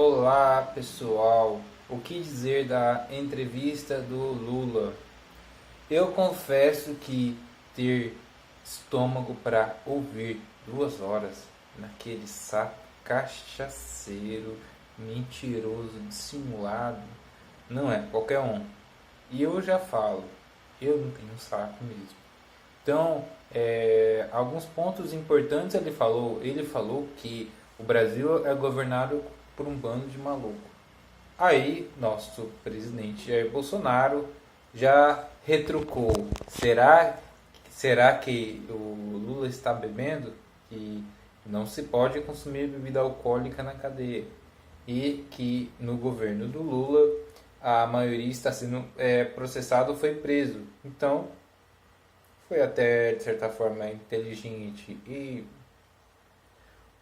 Olá pessoal, o que dizer da entrevista do Lula? Eu confesso que ter estômago para ouvir 2 horas naquele saco cachaceiro, mentiroso, dissimulado, não é qualquer um. E eu já falo, eu não tenho saco mesmo. Então, alguns pontos importantes ele falou. Ele falou que o Brasil é governado por um bando de maluco. Aí, nosso presidente Jair Bolsonaro já retrucou. Será que o Lula está bebendo? Que não se pode consumir bebida alcoólica na cadeia. E que no governo do Lula a maioria está sendo processado ou foi preso. Então, foi até, de certa forma, inteligente e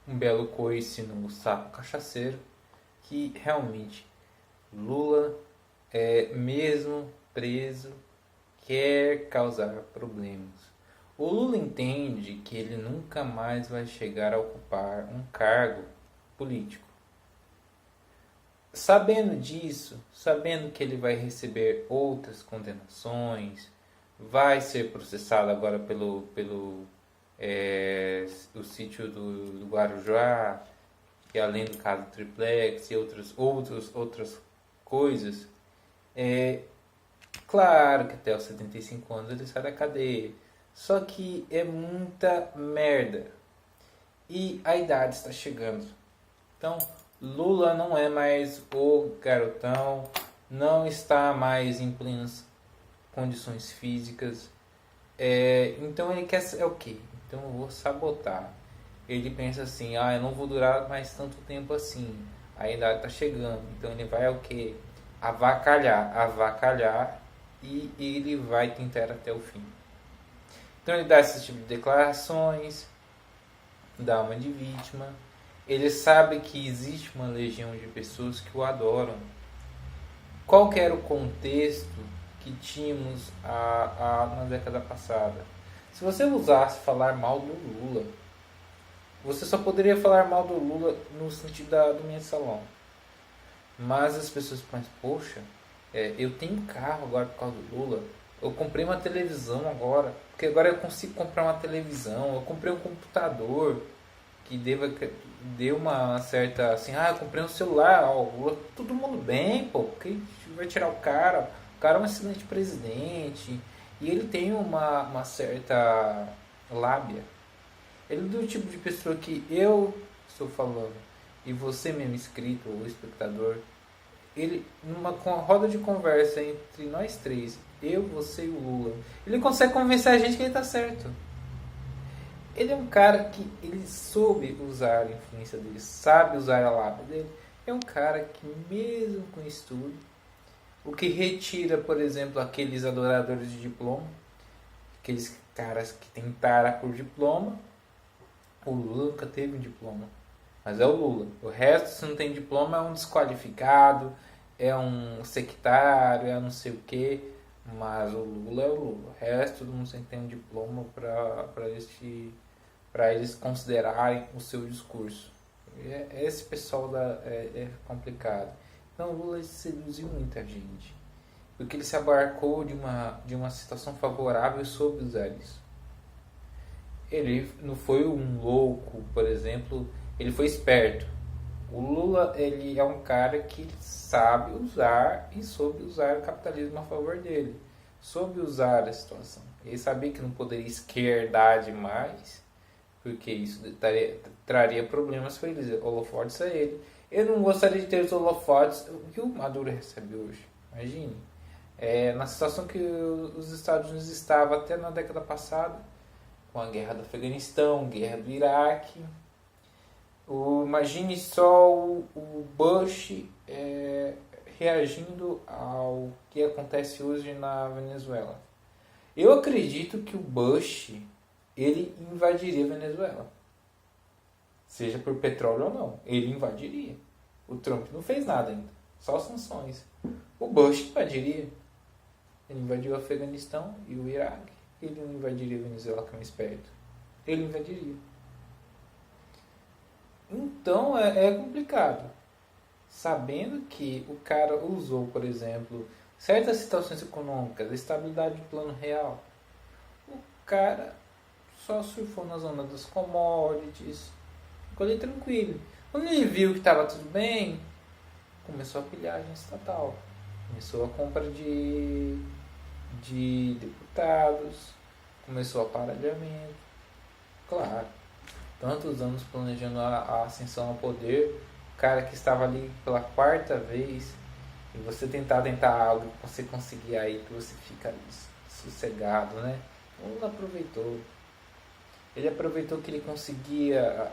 um belo coice no saco cachaceiro que realmente Lula, mesmo preso, quer causar problemas. O Lula entende que ele nunca mais vai chegar a ocupar um cargo político. Sabendo disso, sabendo que ele vai receber outras condenações, vai ser processado agora pelo o sítio do Guarujá, que além do caso do Triplex e outras coisas, é claro que até os 75 anos ele sai da cadeia. Só que é muita merda. E a idade está chegando. Então, Lula não é mais o garotão, não está mais em plenas condições físicas. Então ele quer o quê? Então eu vou sabotar. Ele pensa assim, eu não vou durar mais tanto tempo assim. A idade está chegando. Então ele vai o quê? Avacalhar e ele vai tentar até o fim. Então ele dá esse tipo de declarações, dá uma de vítima. Ele sabe que existe uma legião de pessoas que o adoram. Qual que era o contexto que tínhamos na década passada? Se você usasse falar mal do Lula, você só poderia falar mal do Lula no sentido do mensalão. Mas as pessoas pensam, poxa, eu tenho carro agora por causa do Lula. Eu comprei uma televisão agora, porque agora eu consigo comprar uma televisão. Eu comprei um computador que deu uma certa assim, eu comprei um celular, Lula, todo mundo bem, pô, porque vai tirar o cara? O cara é um excelente presidente e ele tem uma certa lábia. Ele é do tipo de pessoa que eu estou falando e você mesmo inscrito ou espectador, ele numa roda de conversa entre nós três, eu, você e o Lula, ele consegue convencer a gente que ele está certo. Ele é um cara que ele soube usar a influência dele, sabe usar a lábia dele. É um cara que mesmo com estudo, o que retira, por exemplo, aqueles adoradores de diploma, aqueles caras que tentaram por diploma. O Lula nunca teve um diploma, mas é o Lula. O resto, se não tem diploma, é um desqualificado, é um sectário, é não sei o que. Mas o Lula é o Lula. O resto, todo mundo tem um diploma para eles considerarem o seu discurso. Esse pessoal é complicado. Então o Lula seduziu muita gente, porque ele se abarcou de uma situação favorável e soube usar isso. Ele não foi um louco, por exemplo, ele foi esperto. O Lula, ele é um cara que sabe usar e soube usar o capitalismo a favor dele. Soube usar a situação. Ele sabia que não poderia esquerdar demais, porque isso traria problemas para eles, holofotes a ele. Eu não gostaria de ter os holofotes que o Maduro recebe hoje. Imagine. Na situação que os Estados Unidos estavam até na década passada, com a guerra do Afeganistão, guerra do Iraque. Imagine só o Bush reagindo ao que acontece hoje na Venezuela. Eu acredito que o Bush ele invadiria a Venezuela. Seja por petróleo ou não, ele invadiria. O Trump não fez nada ainda, só sanções. O Bush invadiria. Ele invadiu o Afeganistão e o Iraque. Ele não invadiria a Venezuela, que é um esperto. Ele invadiria. Então é complicado. sabendo que o cara usou, por exemplo, certas situações econômicas, a estabilidade do plano real, o cara só surfou na zona das commodities, ficou ali tranquilo. Quando ele viu que estava tudo bem, começou a pilhagem estatal, começou a compra de deputados, começou o aparelhamento. Claro, tantos anos planejando a ascensão ao poder, o cara que estava ali pela quarta vez, e você tentar algo, você conseguir aí, que você fica sossegado, né? O Lula aproveitou. Ele aproveitou que ele conseguia,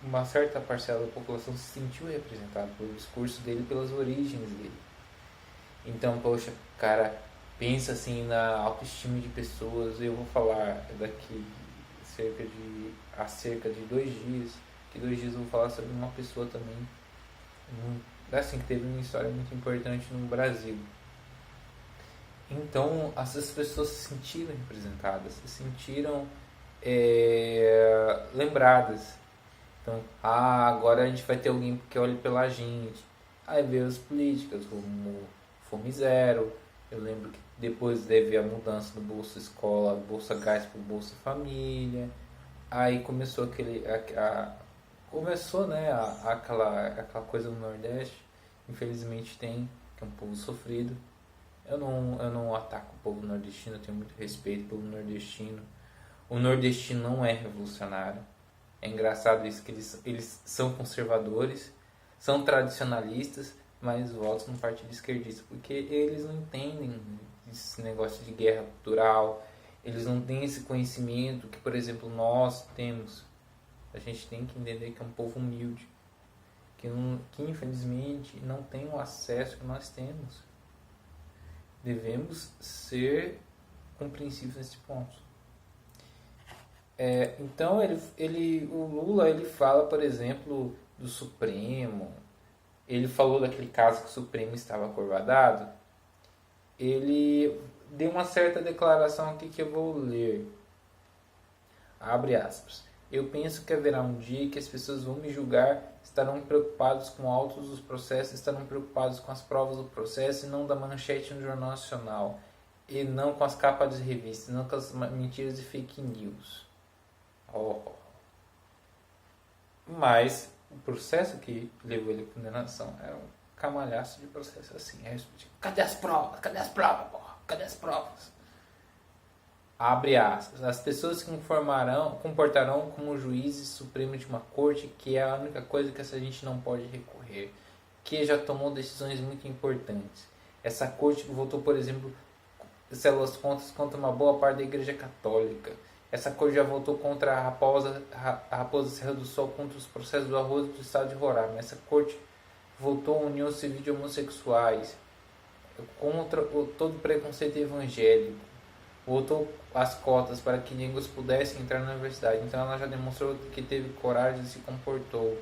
uma certa parcela da população se sentiu representada pelo discurso dele, pelas origens dele. Então, poxa, cara, pensa assim na autoestima de pessoas. Eu vou falar daqui há cerca de 2 dias, que 2 dias eu vou falar sobre uma pessoa também, assim, que teve uma história muito importante no Brasil. Então, essas pessoas se sentiram representadas, se sentiram lembradas. Então, agora a gente vai ter alguém que olhe pela gente. Aí veio as políticas como Fome Zero. Eu lembro que depois teve a mudança do Bolsa Escola, Bolsa Gás para Bolsa Família. Aí começou começou, né, aquela coisa no Nordeste. Infelizmente tem, que é um povo sofrido. Eu não ataco o povo nordestino, eu tenho muito respeito pelo nordestino. O nordestino não é revolucionário. É engraçado isso, que eles são conservadores, são tradicionalistas, mas votam no partido esquerdista, porque eles não entendem esse negócio de guerra cultural, eles não têm esse conhecimento que, por exemplo, nós temos. A gente tem que entender que é um povo humilde, que infelizmente não tem o acesso que nós temos. Devemos ser compreensivos nesse ponto. Então o Lula ele fala, por exemplo, do Supremo. Ele falou daquele caso que o Supremo estava acovardado. Ele deu uma certa declaração aqui que eu vou ler. Abre aspas. Eu penso que haverá um dia que as pessoas vão me julgar, estarão preocupados com autos dos processos, estarão preocupados com as provas do processo e não da manchete no Jornal Nacional, e não com as capas de revistas, não com as mentiras e fake news. Mas o processo que levou ele à condenação era um camalhaço de processo assim. Cadê as provas? Cadê as provas, porra? Cadê as provas? Abre aspas. As pessoas se comportarão como juízes supremos de uma corte, que é a única coisa que essa gente não pode recorrer, que já tomou decisões muito importantes. Essa corte votou, por exemplo, células contra uma boa parte da Igreja Católica. Essa corte já votou contra a Raposa Serra do Sol, contra os processos do arroz do estado de Roraima. Essa corte votou a união civil de homossexuais, contra todo preconceito evangélico, votou as cotas para que negros pudessem entrar na universidade. Então ela já demonstrou que teve coragem e se comportou.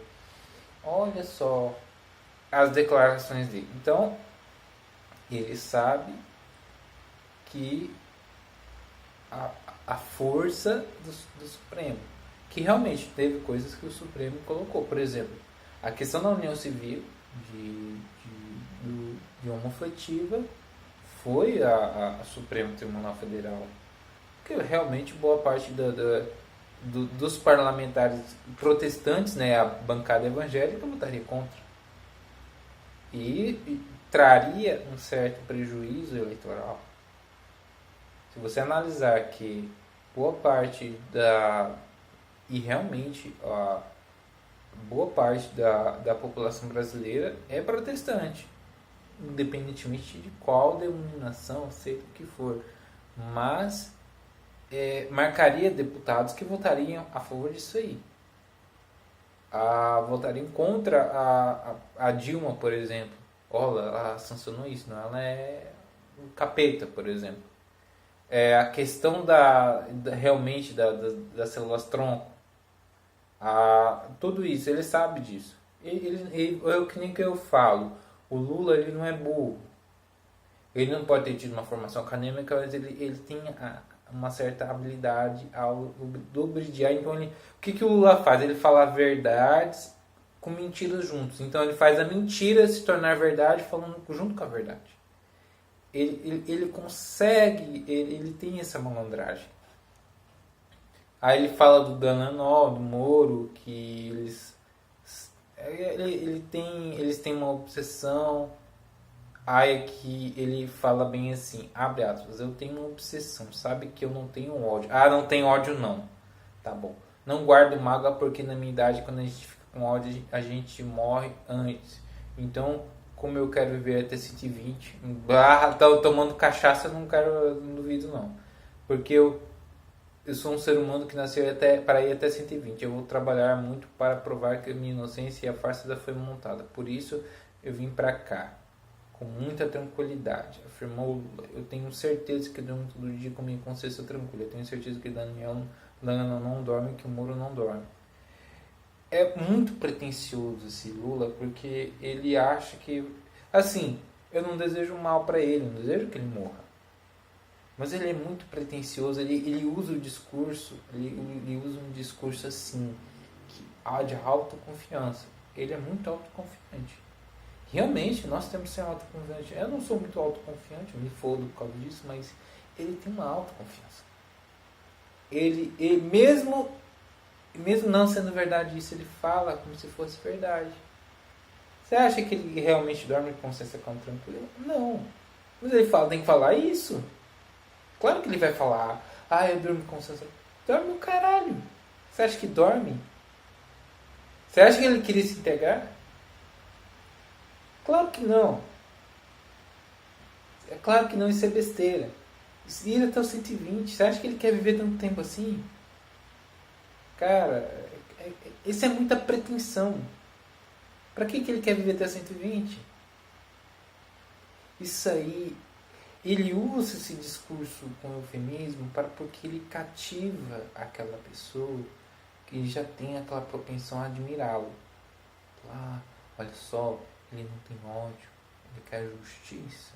Olha só as declarações dele. Então ele sabe que a força do Supremo, que realmente teve coisas que o Supremo colocou, por exemplo, a questão da união civil de homoafetiva foi a Supremo Tribunal Federal, porque realmente boa parte dos parlamentares protestantes, né, a bancada evangélica, votaria contra e traria um certo prejuízo eleitoral. Se você analisar que boa parte e realmente boa parte da população brasileira é protestante, independentemente de qual denominação, seja o que for, mas marcaria deputados que votariam a favor disso aí, votariam contra a Dilma, por exemplo. Olha, ela sancionou isso, não? Ela é um capeta, por exemplo. A questão realmente das células tronco, tudo isso, ele sabe disso. É o que nem que eu falo, o Lula ele não é burro, ele não pode ter tido uma formação acadêmica, mas ele tem uma certa habilidade ao lubridiar. Então o que o Lula faz? Ele fala verdades com mentiras juntos. Então ele faz a mentira se tornar verdade falando junto com a verdade. Ele consegue, ele tem essa malandragem. Aí ele fala do Dallagnol, do Moro, que eles têm uma obsessão. Aí aqui ele fala bem assim, abre aspas, eu tenho uma obsessão, sabe que eu não tenho ódio. Ah, não tenho ódio não. Tá bom. Não guardo mágoa porque na minha idade, quando a gente fica com ódio, a gente morre antes. Então, como eu quero viver até 120, tô tomando cachaça, não duvido não. Porque eu sou um ser humano que nasceu para ir até 120. Eu vou trabalhar muito para provar que a minha inocência e a farsa foi montada. Por isso, eu vim para cá com muita tranquilidade, afirmou Lula. Eu tenho certeza que durante todo dia com minha consciência tranquila. Eu tenho certeza que Daniel não dorme, que o Moro não dorme. É muito pretensioso esse Lula, porque ele acha que... Assim, eu não desejo mal para ele, não desejo que ele morra. Mas ele é muito pretensioso, ele usa o discurso, ele usa um discurso assim, de autoconfiança. Ele é muito autoconfiante. Realmente, nós temos que ser autoconfiantes. Eu não sou muito autoconfiante, eu me fodo por causa disso, mas ele tem uma autoconfiança. Ele mesmo não sendo verdade isso, ele fala como se fosse verdade. Você acha que ele realmente dorme com consciência tranquila? Não. Mas ele tem que falar isso. Claro que ele vai falar, eu durmo com consciência. Dorme no caralho. Você acha que dorme? Você acha que ele queria se integrar? Claro que não. É claro que não, isso é besteira. Ir até os 120. Você acha que ele quer viver tanto tempo assim? Cara, isso é muita pretensão. Pra que ele quer viver até 120? Isso aí, ele usa esse discurso com eufemismo porque ele cativa aquela pessoa que já tem aquela propensão a admirá-lo. Olha só, ele não tem ódio, ele quer justiça,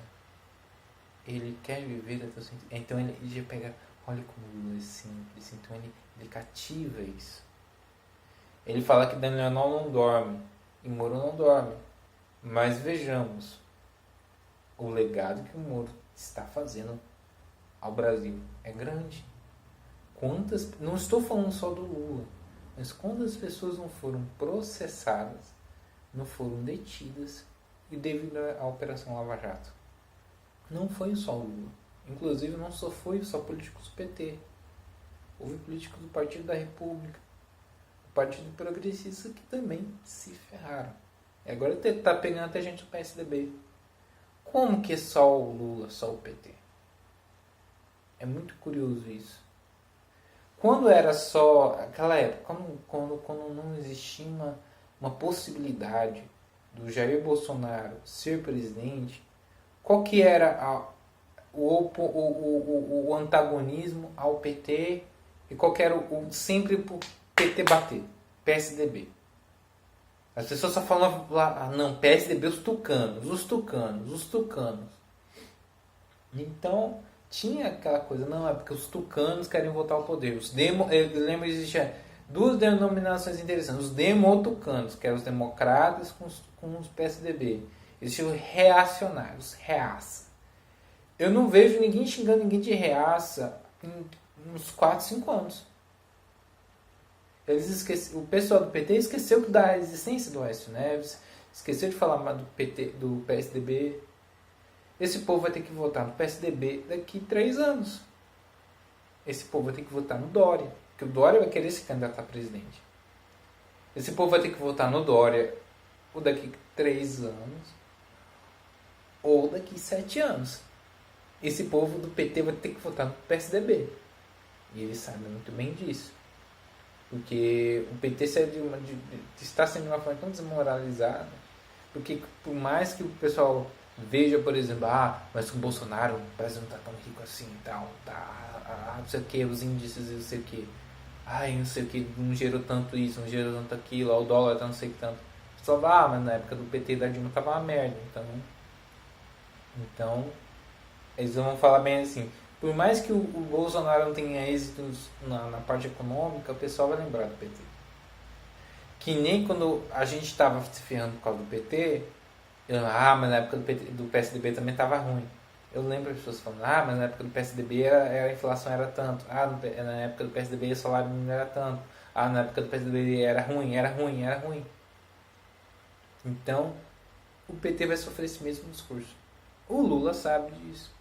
ele quer viver até o 120. Então ele já pega, olha como o Lula é simples, então ele cativa isso. Ele fala que Daniel não dorme, e Moro não dorme. Mas vejamos o legado que o Moro está fazendo ao Brasil. É grande. Não estou falando só do Lula, mas quantas pessoas não foram processadas, não foram detidas e devido à Operação Lava Jato? Não foi só o Lula. Inclusive não foi só políticos do PT. Houve políticos do Partido da República, do Partido Progressista, que também se ferraram. E agora está pegando até gente do PSDB. Como que é só o Lula, só o PT? É muito curioso isso. Quando era só... Aquela época, quando não existia uma possibilidade do Jair Bolsonaro ser presidente, qual que era o antagonismo ao PT e qual que era sempre o PT bater? PSDB. As pessoas só falam lá, não, PSDB, os tucanos. Então, tinha aquela coisa, não, é porque os tucanos querem voltar ao poder. Eu lembro que existia duas denominações interessantes. Os demotucanos, que eram os democratas com os PSDB. Existiam os reacionários, reaça. Eu não vejo ninguém xingando ninguém de reaça em uns 4, 5 anos. O pessoal do PT esqueceu da existência do Aécio Neves, esqueceu de falar mais do PSDB. Esse povo vai ter que votar no PSDB daqui 3 anos. Esse povo vai ter que votar no Dória, porque o Dória vai querer se candidatar a presidente. Esse povo vai ter que votar no Dória ou daqui 3 anos ou daqui 7 anos. Esse povo do PT vai ter que votar no PSDB. E eles sabem muito bem disso. Porque o PT está sendo de uma forma tão desmoralizada. Porque por mais que o pessoal veja, por exemplo, mas com o Bolsonaro o Brasil não está tão rico assim e tal, não sei o que, os índices e não sei o que. Não sei o que, não gerou tanto isso, não gerou tanto aquilo, o dólar tá não sei o que tanto. O pessoal mas na época do PT e da Dilma tava uma merda. Então, eles vão falar bem assim. Por mais que o Bolsonaro não tenha êxitos na parte econômica, o pessoal vai lembrar do PT. Que nem quando a gente estava se ferrando por causa do PT, mas na época do PSDB também estava ruim. Eu lembro as pessoas falando, mas na época do PSDB a inflação era tanto. Na época do PSDB o salário mínimo era tanto. Na época do PSDB era ruim, era ruim, era ruim. Então, o PT vai sofrer esse mesmo discurso. O Lula sabe disso.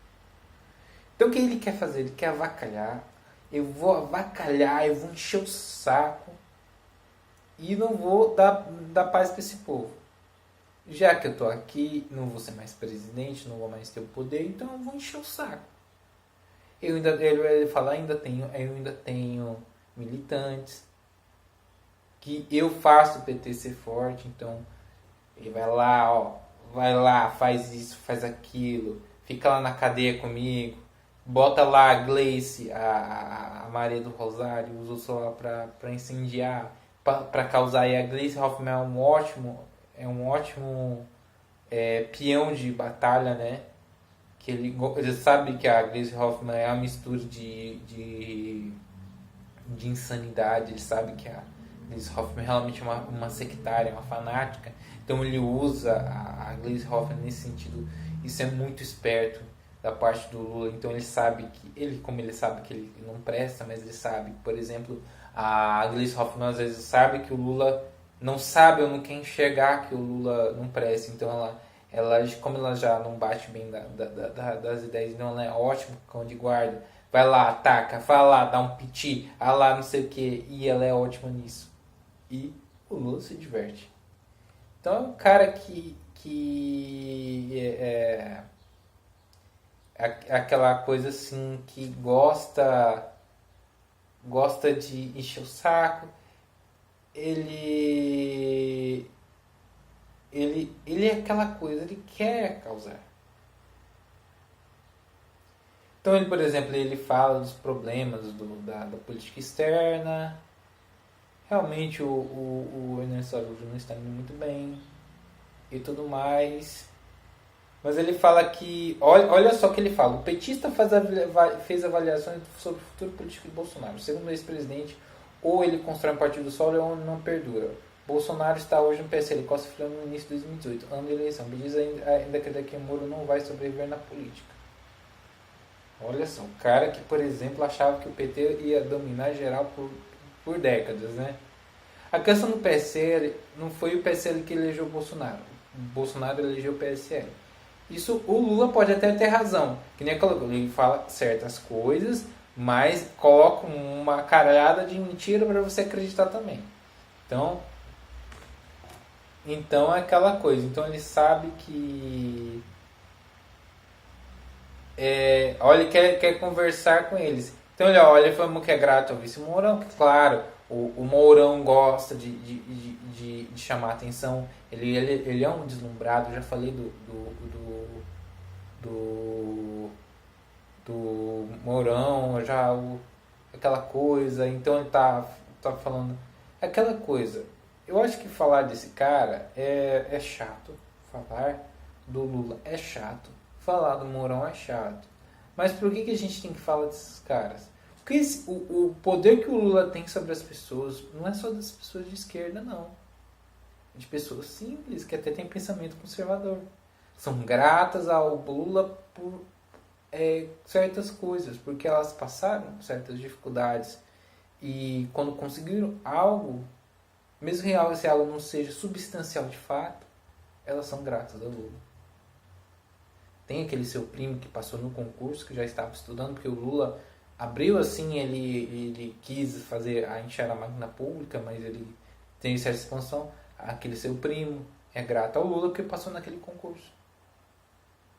Então, o que ele quer fazer? Ele quer avacalhar. Eu vou avacalhar, eu vou encher o saco e não vou dar paz para esse povo. Já que eu tô aqui, não vou ser mais presidente, não vou mais ter o poder, então eu vou encher o saco. Ele fala, eu ainda tenho militantes, que eu faço o PT ser forte, então ele vai lá, faz isso, faz aquilo, fica lá na cadeia comigo, bota lá a Gleice, a Maria do Rosário, usa o celular para incendiar, para causar. E a Gleice Hoffmann é um ótimo peão de batalha, né? Que ele sabe que a Gleice Hoffmann é uma mistura de insanidade, ele sabe que a Gleice Hoffmann realmente é uma sectária, uma fanática, então ele usa a Gleice Hoffmann nesse sentido. Isso é muito esperto da parte do Lula. Então ele sabe como ele sabe que ele não presta, mas ele sabe, por exemplo, a Gleice Hoffmann às vezes sabe que o Lula não sabe ou não quer enxergar que o Lula não presta, então como ela já não bate bem das ideias, então ela é ótimo cão de guarda, vai lá, ataca, fala lá, dá um piti, lá não sei o que, e ela é ótima nisso. E o Lula se diverte. Então é um cara que é aquela coisa assim, que gosta de encher o saco. Ele é aquela coisa, ele quer causar. Então ele, por exemplo, ele fala dos problemas da política externa. Realmente o Ernesto Araújo não está indo muito bem e tudo mais. Mas ele fala que, olha só o que ele fala, o petista fez avaliações sobre o futuro político de Bolsonaro. Segundo o ex-presidente, ou ele constrói um partido solo ou não perdura. Bolsonaro está hoje no PSL, Costa Filho no início de 2018, ano de eleição. Diz ainda que daqui a Moro não vai sobreviver na política. Olha só, o cara que, por exemplo, achava que o PT ia dominar geral por décadas, né? A questão do PSL, não foi o PSL que elegeu o Bolsonaro. O Bolsonaro elegeu o PSL. Isso o Lula pode até ter razão, que nem ele fala certas coisas, mas coloca uma caralhada de mentira para você acreditar também. Então é aquela coisa. Então ele sabe que ele quer conversar com eles. Então ele falou que é grato ao vice Mourão, que claro, o Mourão gosta de chamar atenção. Ele é um deslumbrado. Eu já falei do Mourão, aquela coisa. Então ele tá falando aquela coisa. Eu acho que falar desse cara é chato. Falar do Lula é chato. Falar do Mourão é chato. Mas por que a gente tem que falar desses caras? Porque o poder que o Lula tem sobre as pessoas não é só das pessoas de esquerda, não. É de pessoas simples, que até têm pensamento conservador. São gratas ao Lula por certas coisas, porque elas passaram certas dificuldades. E quando conseguiram algo, mesmo que esse algo não seja substancial de fato, elas são gratas ao Lula. Tem aquele seu primo que passou no concurso, que já estava estudando, porque o Lula abriu assim, ele quis fazer a encher a máquina pública, mas ele tem certa expansão. Aquele seu primo é grato ao Lula porque passou naquele concurso.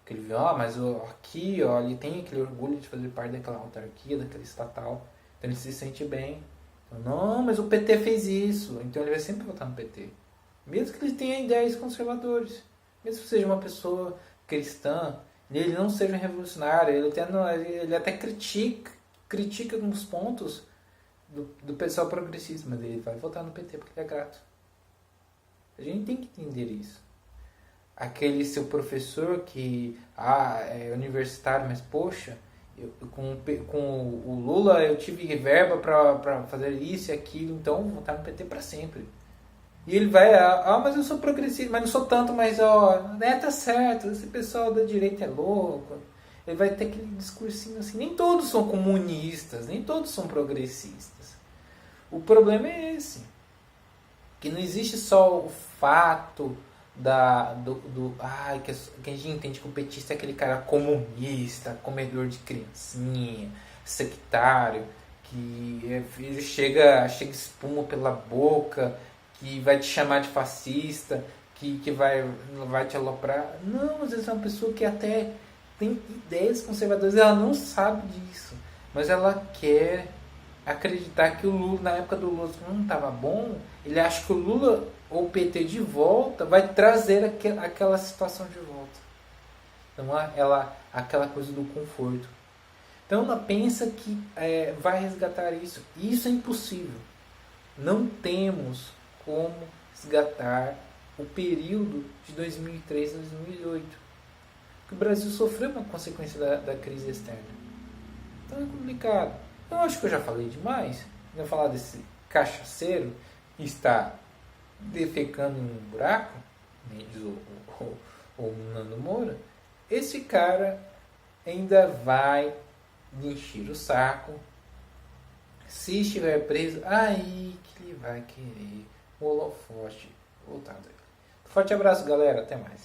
Porque ele viu, mas aqui, ele tem aquele orgulho de fazer parte daquela autarquia, daquele estatal. Então ele se sente bem. Então, não, mas o PT fez isso. Então ele vai sempre votar no PT. Mesmo que ele tenha ideias conservadoras. Mesmo que seja uma pessoa cristã, ele não seja um revolucionário, ele até critica alguns pontos do pessoal progressista, mas ele vai votar no PT porque ele é grato. A gente tem que entender isso. Aquele seu professor que é universitário, mas poxa, com o Lula eu tive verba para fazer isso e aquilo, então vou votar no PT para sempre. E ele vai, mas eu sou progressista, mas não sou tanto, mas tá certo, esse pessoal da direita é louco. Ele vai ter aquele discursinho assim, nem todos são comunistas, nem todos são progressistas. O problema é esse, que não existe só o fato que a gente entende que o petista é aquele cara comunista, comedor de criancinha, sectário, que ele chega espuma pela boca, que vai te chamar de fascista, que vai te aloprar. Não, às vezes é uma pessoa que até tem ideias conservadoras, ela não sabe disso, mas ela quer acreditar que o Lula, na época do Lula, não estava bom, ele acha que o Lula ou o PT de volta vai trazer aquela situação de volta. Então, aquela coisa do conforto. Então, ela pensa que vai resgatar isso. Isso é impossível. Não temos como resgatar o período de 2003 a 2008. Porque o Brasil sofreu uma consequência da crise externa. Então é complicado. Eu acho que eu já falei demais. Vou falar desse cachaceiro que está defecando em um buraco, diz o Nando Moura. Esse cara ainda vai encher o saco. Se estiver preso, aí que ele vai querer o holofote voltado. Forte abraço, galera. Até mais.